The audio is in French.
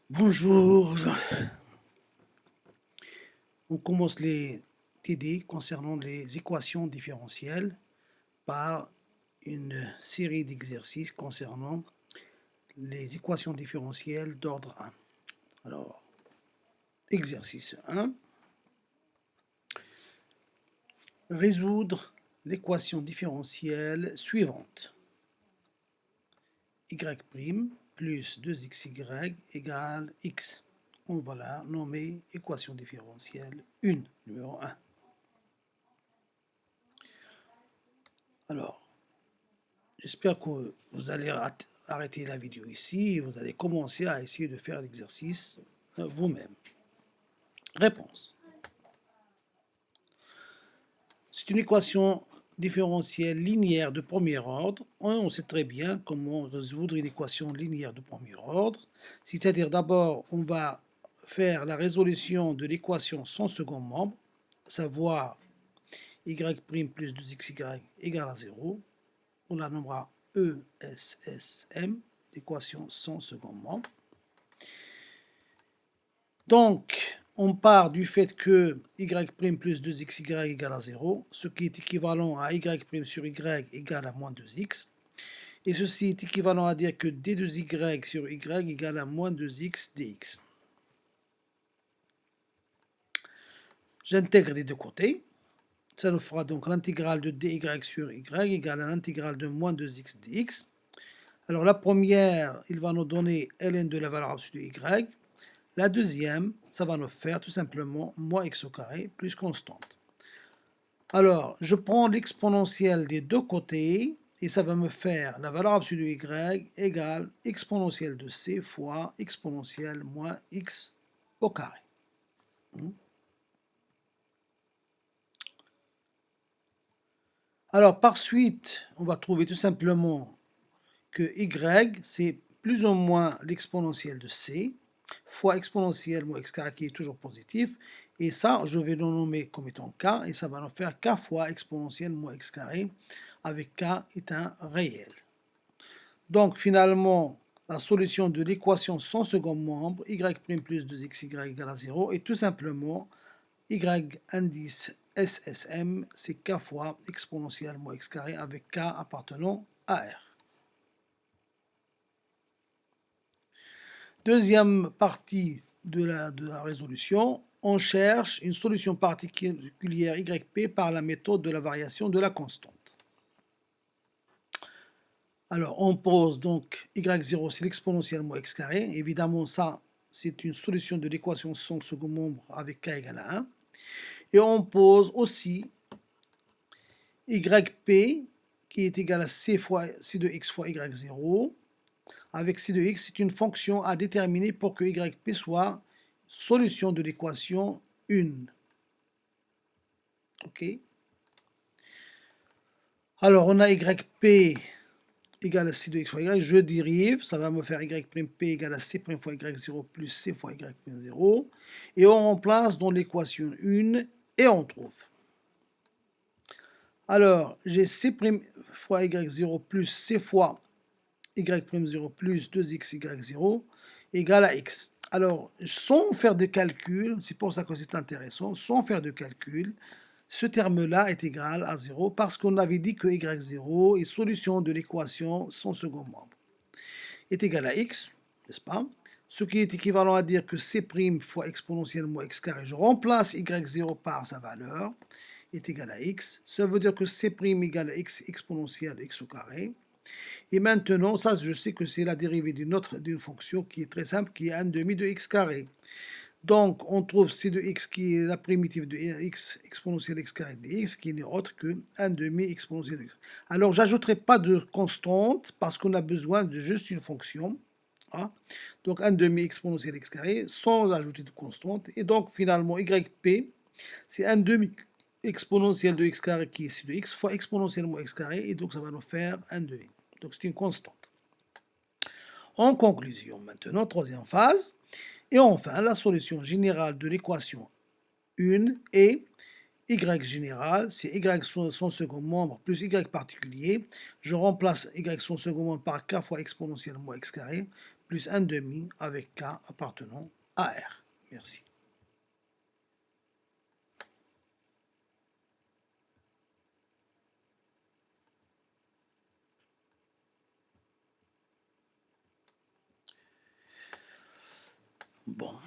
Bonjour. On commence les TD concernant les équations différentielles par une série d'exercices concernant les équations différentielles d'ordre 1. Alors, exercice 1. Résoudre l'équation différentielle suivante. Y' plus 2xy égale x. On va la nommer équation différentielle 1, numéro 1. Alors, j'espère que vous allez arrêter la vidéo ici et vous allez commencer à essayer de faire l'exercice vous-même. Réponse. C'est une équation différentielle linéaire de premier ordre. On sait très bien comment résoudre une équation linéaire de premier ordre. C'est-à-dire d'abord, on va faire la résolution de l'équation sans second membre, à savoir y' plus 2xy égale à 0. On la nommera ESSM, l'équation sans second membre. Donc, on part du fait que y' plus 2xy égale à 0, ce qui est équivalent à y' sur y égale à moins 2x. Et ceci est équivalent à dire que d2y sur y égale à moins 2x dx. J'intègre les deux côtés. Ça nous fera donc l'intégrale de dy sur y égale à l'intégrale de moins 2x dx. Alors la première, il va nous donner ln de la valeur absolue de y. La deuxième, ça va nous faire tout simplement moins x au carré plus constante. Alors, je prends l'exponentielle des deux côtés et ça va me faire la valeur absolue de y égale exponentielle de c fois exponentielle moins x au carré. Alors, par suite, on va trouver tout simplement que y, c'est plus ou moins l'exponentielle de c, fois exponentielle moins x carré qui est toujours positif, et ça, je vais le nommer comme étant k, et ça va nous faire k fois exponentielle moins x carré, avec k est un réel. Donc, finalement, la solution de l'équation sans second membre, y' plus 2xy égale à 0, est tout simplement y indice SSM, c'est k fois exponentielle moins x carré avec k appartenant à R. Deuxième partie de la résolution, on cherche une solution particulière YP par la méthode de la variation de la constante. Alors, on pose donc y0, c'est l'exponentielle moins x carré. Évidemment, ça, c'est une solution de l'équation sans second membre avec k égale à 1. Et on pose aussi yp qui est égal à c de x fois y0. Avec c de x, c'est une fonction à déterminer pour que yp soit solution de l'équation 1. OK. Alors, on a yp égale à c de x fois y. Je dérive, ça va me faire y'p égale à c' fois y0 plus c fois y'0. Et on remplace dans l'équation 1 et on trouve. Alors, j'ai c' fois y0 plus c fois y'0 plus 2xy0 égale à x. Alors, sans faire de calcul, c'est pour ça que c'est intéressant, sans faire de calcul, ce terme-là est égal à 0 parce qu'on avait dit que y0 est solution de l'équation sans second membre. Est égal à x, n'est-ce pas? Ce qui est équivalent à dire que c' fois exponentielle moins x carré, je remplace y0 par sa valeur, est égal à x. Ça veut dire que c' égale à x exponentielle x au carré. Et maintenant, ça, je sais que c'est la dérivée d'une fonction qui est très simple, qui est 1 demi de x carré. Donc, on trouve c de x qui est la primitive de x exponentielle x carré dx, qui n'est autre que 1 demi exponentielle de x. Alors, j'ajouterai pas de constante parce qu'on a besoin de juste une fonction. Hein. Donc, 1 demi exponentielle x carré sans ajouter de constante. Et donc, finalement, yp, c'est 1 demi exponentielle de x carré qui est c de x fois exponentielle moins x carré. Et donc, ça va nous faire 1 demi. Donc, c'est une constante. En conclusion, maintenant, troisième phase. Et enfin, la solution générale de l'équation 1 est y général, c'est y son second membre plus y particulier. Je remplace y son second membre par k fois exponentielle moins x carré plus 1 demi avec K appartenant à R. Merci. Bon.